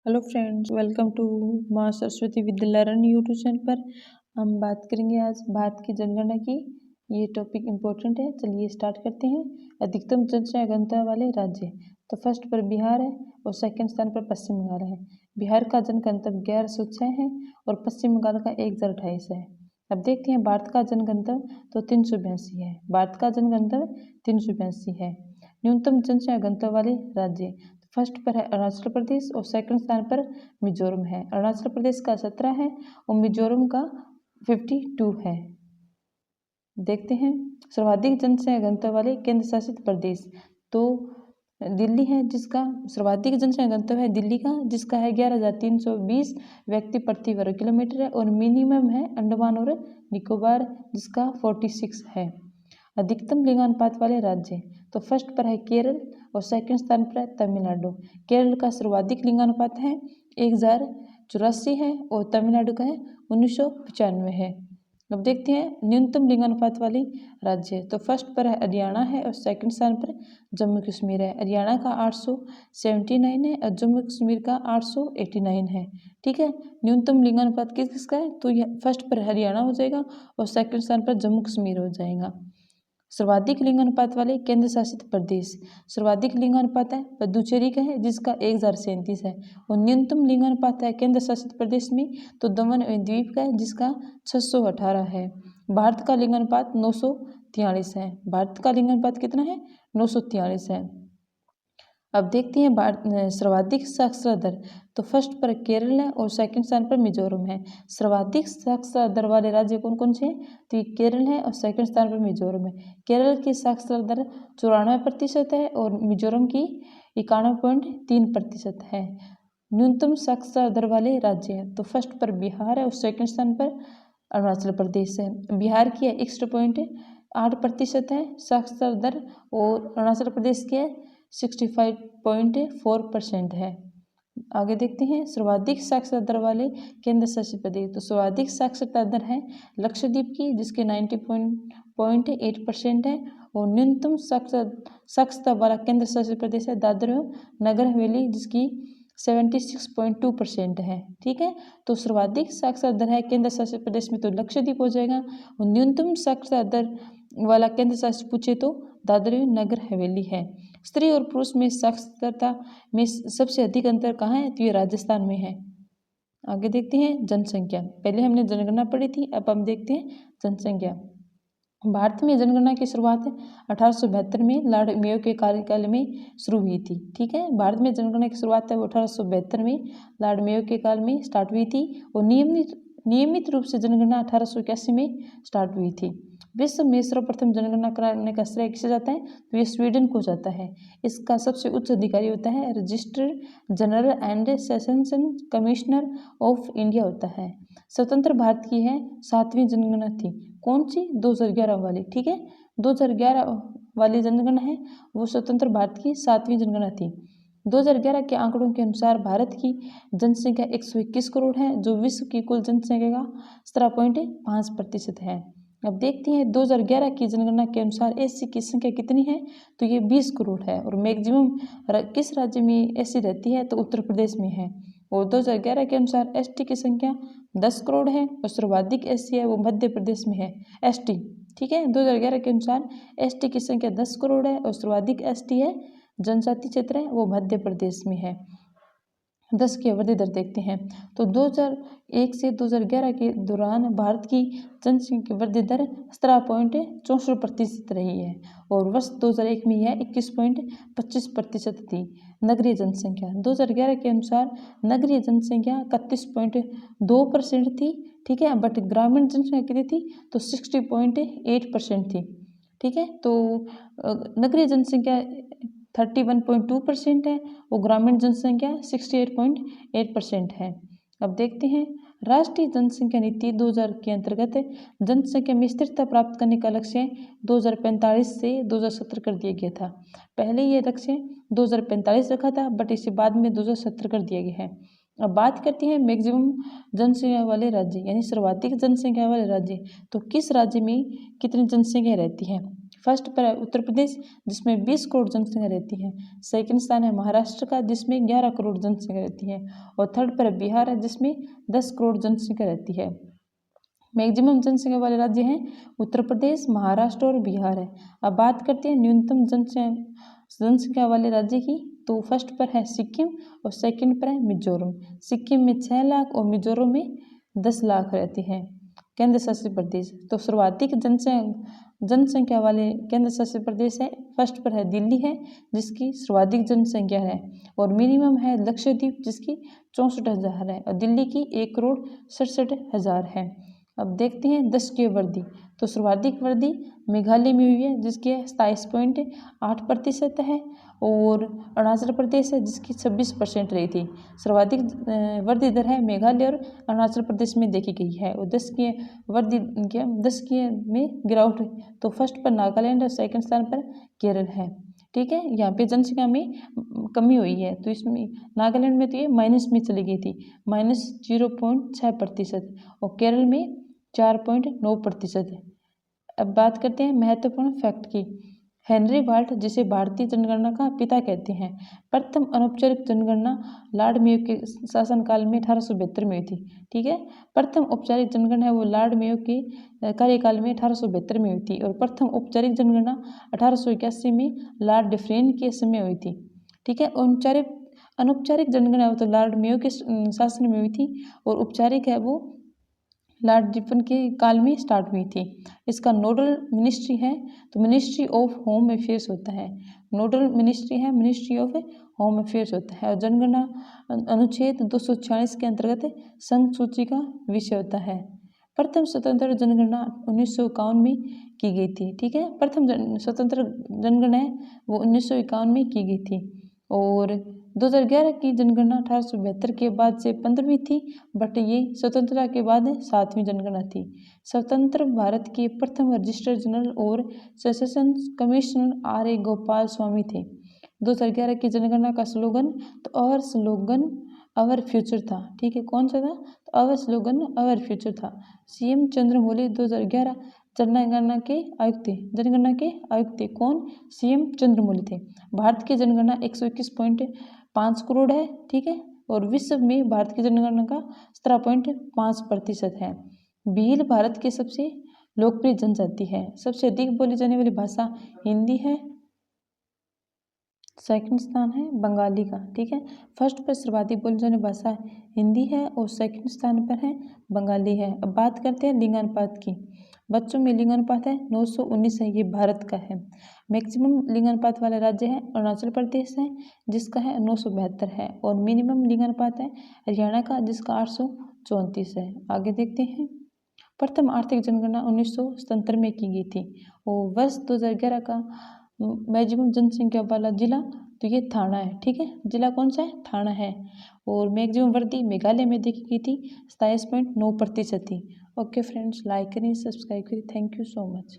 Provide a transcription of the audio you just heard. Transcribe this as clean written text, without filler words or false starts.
Hello friends, welcome to माँ Saraswati Vidya learn YouTube channel पर। हम बात करेंगे आज भारत की जनगणना की। ये टॉपिक इम्पोर्टेंट है। चलिए स्टार्ट करते हैं। अधिकतम जनसंख्या घनत्व वाले राज्य, तो फर्स्ट पर बिहार है और सेकंड स्थान पर पश्चिम बंगाल है। बिहार का जनघनत्व 1106 है और पश्चिम बंगाल का 1028 है। अब देखते हैं भारत का जनघनत्व तो 382 है। भारत का जनघनत्व 382 है। न्यूनतम जनसंख्या घनत्व वाले राज्य, फर्स्ट पर है अरुणाचल प्रदेश और सेकंड स्थान पर मिजोरम है। अरुणाचल प्रदेश का 17 है और मिजोरम का 52 है। देखते हैं सर्वाधिक जनसंख्या घनत्व वाले केंद्र शासित प्रदेश, तो दिल्ली है जिसका सर्वाधिक जनसंख्या घनत्व है दिल्ली का, जिसका है 11,320 व्यक्ति प्रति वर्ग किलोमीटर है। और मिनिमम है अंडमान और निकोबार जिसका 46 है। अधिकतम लिंगानुपात वाले राज्य, तो फर्स्ट पर है केरल और सेकंड स्थान पर है तमिलनाडु। केरल का सर्वाधिक लिंगानुपात है 1084 है और तमिलनाडु का है 1995 है। अब देखते हैं न्यूनतम लिंगानुपात वाली राज्य, तो फर्स्ट पर है हरियाणा है और सेकंड स्थान पर जम्मू कश्मीर है। हरियाणा का 879 है और जम्मू कश्मीर का 889 है। ठीक है, न्यूनतम लिंगानुपात किसका है, तो यह फर्स्ट पर हरियाणा हो जाएगा और सेकंड स्थान पर जम्मू कश्मीर हो जाएगा। सर्वाधिक लिंगानुपात वाले केंद्र शासित प्रदेश, सर्वाधिक लिंगानुपात है पुदुचेरी का है जिसका 1037 है। और न्यूनतम लिंगानुपात है केंद्र शासित प्रदेश में तो दमन एवं द्वीप का है जिसका 618 है। भारत का लिंगानुपात 943 है। भारत का लिंगानुपात कितना है, 943 है। अब देखते हैं भारत सर्वाधिक साक्षरता दर, तो फर्स्ट पर केरल है और सेकंड स्थान पर मिजोरम है। सर्वाधिक साक्षरता दर वाले राज्य कौन कौन से हैं, तो ये केरल है और सेकंड स्थान पर मिजोरम है। केरल की साक्षरता दर 94% है और मिजोरम की 91.3% है। न्यूनतम साक्षरता दर वाले राज्य हैं, तो फर्स्ट पर बिहार है और सेकंड स्थान पर अरुणाचल प्रदेश है। बिहार की 61.8% है साक्षरता दर और अरुणाचल प्रदेश की 65.4% है। आगे देखते हैं सर्वाधिक साक्षरता दर वाले केंद्र शासित प्रदेश, तो सर्वाधिक साक्षरता दर है लक्षद्वीप की जिसके 90.8% है। और न्यूनतम साक्षरता वाला केंद्र शासित प्रदेश है दादर एवं नगर हवेली जिसकी 76.2% है। ठीक है, तो सर्वाधिक साक्षरता दर है केंद्र शासित प्रदेश में तो लक्षद्वीप हो जाएगा। और न्यूनतम साक्षरता दर वाला केंद्र शासित पूछे तो दादर एवं नगर हवेली है। स्त्री और पुरुष में साक्षरता में सबसे अधिक अंतर कहाँ है, तो ये राजस्थान में है। आगे देखते हैं जनसंख्या। पहले हमने जनगणना पढ़ी थी, अब हम देखते हैं जनसंख्या। भारत में जनगणना की शुरुआत 1872 में लॉर्ड मेयो के कार्यकाल में शुरू हुई थी। ठीक है, भारत में जनगणना की शुरुआत है वो 1872 में लॉर्ड मेयो के काल में स्टार्ट हुई थी और नियमित रूप से जनगणना 1881 में स्टार्ट हुई थी। विश्व में सर्वप्रथम जनगणना कराने का श्रेय किसे जाता है, तो ये स्वीडन को जाता है। इसका सबसे उच्च अधिकारी होता है registrar general and sessions commissioner of India होता है। स्वतंत्र भारत की है 7वीं जनगणना थी। कौन सी, 2011 वाली। ठीक है, 2011 वाली जनगणना है वो स्वतंत्र भारत की 7वीं जनगणना थी। 2011 के आंकड़ों के अनुसार भारत की जनसंख्या 121 करोड़ है जो विश्व की कुल जनसंख्या का 17.5% है। अब देखते हैं 2011 की जनगणना के अनुसार एससी की संख्या कितनी है, तो ये 20 करोड़ है। और मैक्सिमम किस राज्य में एससी रहती है, तो उत्तर प्रदेश में है। और 2011 के अनुसार एसटी की संख्या 10 करोड़ है और सर्वाधिक एससी है वो मध्य प्रदेश में है एसटी। ठीक है, 2011 के अनुसार एसटी की संख्या 10 करोड़ है और सर्वाधिक एसटी है जनजाति क्षेत्र है वो मध्य प्रदेश में है। 10 की वृद्धि दर देखते हैं, तो 2001 से 2011 के दौरान भारत की जनसंख्या की वृद्धि दर 17.64% रही है और वर्ष 2001 में यह 21.25% थी। नगरीय जनसंख्या 2011 के अनुसार नगरीय जनसंख्या 31.2% थी। ठीक है, बट ग्रामीण जनसंख्या कितनी थी, तो 60.8% थी। ठीक है, तो नगरीय जनसंख्या 31.2% है और ग्रामीण जनसंख्या 68.8% है। अब देखते हैं राष्ट्रीय जनसंख्या नीति 2000 के अंतर्गत जनसंख्या में स्थिरता प्राप्त करने का लक्ष्य 2045 से 2070 कर दिया गया था। पहले ये लक्ष्य 2045 रखा था बट इसे बाद में 2070 कर दिया गया है। अब बात करते हैं मैक्सिमम जनसंख्या वाले राज्य यानी सर्वाधिक जनसंख्या वाले राज्य। तो किस राज्य में कितनी जनसंख्या रहती है? फर्स्ट पर है उत्तर प्रदेश जिसमें 20 करोड़ जनसंख्या रहती है। सेकंड स्थान है महाराष्ट्र का जिसमें 11 करोड़ जनसंख्या रहती है। और थर्ड पर बिहार है जिसमें 10 करोड़ जनसंख्या रहती है। मैक्सिमम जनसंख्या वाले राज्य हैं उत्तर प्रदेश, महाराष्ट्र और बिहार है। अब बात करते हैं न्यूनतम जनसंख्या वाले राज्य की। तो फर्स्ट पर है सिक्किम और सेकंड पर है मिजोरम। सिक्किम में 6 लाख और मिजोरम में 10 लाख रहती है। केंद्र शासित प्रदेश, तो सर्वाधिक जनसंख्या वाले केंद्र शासित प्रदेश है। फर्स्ट पर है दिल्ली है जिसकी सर्वाधिक जनसंख्या है। और मिनिमम है लक्षद्वीप जिसकी 64,000 है। और दिल्ली की 1,67,00,000 है। अब देखते हैं 10 की वृद्धि। तो सर्वाधिक वृद्धि मेघालय में हुई है जिसकी 27.8% है। और अरुणाचल प्रदेश है जिसकी 26% रही थी। सर्वाधिक वृद्धि दर है मेघालय और अरुणाचल प्रदेश में देखी गई है। और 10 की वृद्धि 10 की में गिरावट। तो फर्स्ट पर नागालैंड और सेकंड स्थान पर केरल है। ठीक है, यहाँ पे जनसंख्या में कमी हुई है। तो इसमें नागालैंड में तो ये माइनस में चली गई थी, -0.6%। और केरल में 4.9%। अब बात करते हैं महत्वपूर्ण फैक्ट की। हेनरी बाल्ट जिसे भारतीय जनगणना का पिता कहते हैं, प्रथम अनौपचारिक जनगणना लॉर्ड मेयो के शासनकाल में 1872 में हुई थी। ठीक है, प्रथम औपचारिक जनगणना है वो लॉर्ड मेयो के कार्यकाल में 1872 में हुई थी। और प्रथम औपचारिक जनगणना 1881 में लॉर्ड डिफरेन के समय हुई थी। ठीक है, अनौपचारिक जनगणना तो लॉर्ड मेयो के शासन में हुई थी और औपचारिक है वो लॉर्ड डिफरेन के काल में स्टार्ट हुई थी। इसका नोडल मिनिस्ट्री है तो मिनिस्ट्री ऑफ होम अफेयर्स होता है। नोडल मिनिस्ट्री है मिनिस्ट्री ऑफ होम अफेयर्स होता है। और जनगणना अनुच्छेद 246 के अंतर्गत संघ सूची का विषय होता है। प्रथम स्वतंत्र जनगणना 1951 में की गई थी। ठीक है, प्रथम स्वतंत्र जनगणना है वो 1951 में की गई थी। और 2011 की जनगणना 1872 के बाद से 15वीं थी, बट ये स्वतंत्रता के बाद 7वीं जनगणना थी। स्वतंत्र भारत के प्रथम रजिस्ट्रार जनरल और session commissioner R.A. Gopal Swami थे। 2011 की जनगणना का स्लोगन तो आवर स्लोगन आवर फ्यूचर था। ठीक है, कौन सा था? तो आवर स्लोगन आवर फ्यूचर था। CM चंद्रमौली 2011 जनगणना के आयुक्त थे। कौन? CM चंद्रमौली थे। भारत की जनगणना 121.5 करोड़ है। ठीक है, और विश्व में भारत की जनगणना का 17.5% है। भील भारत की सबसे लोकप्रिय जनजाति है। सबसे अधिक बोली जाने वाली भाषा हिंदी है। सेकंड स्थान है बंगाली का। ठीक है, फर्स्ट पर सर्वाधिक बोली जाने भाषा हिंदी है और सेकंड स्थान पर है बंगाली है। अब बात करते हैं लिंगानुपात की। बच्चों में लिंगानुपात है 919 है, ये भारत का है। मैक्सिमम लिंगानुपात वाला राज्य है अरुणाचल प्रदेश है जिसका है 972 है। और मिनिमम लिंगानुपात है हरियाणा का जिसका 834 है। आगे देखते हैं। प्रथम आर्थिक जनगणना 1977 में की गई थी और वर्ष 2011 का मैक्सिमम जनसंख्या वाला जिला तो ये थाना है। ठीक है, जिला कौन सा है? थाना है। और मैक्सिमम वृद्धि मेघालय में देखी गई थी 27.9% थी। ओके फ्रेंड्स, लाइक करें, सब्सक्राइब करें। Thank you so much.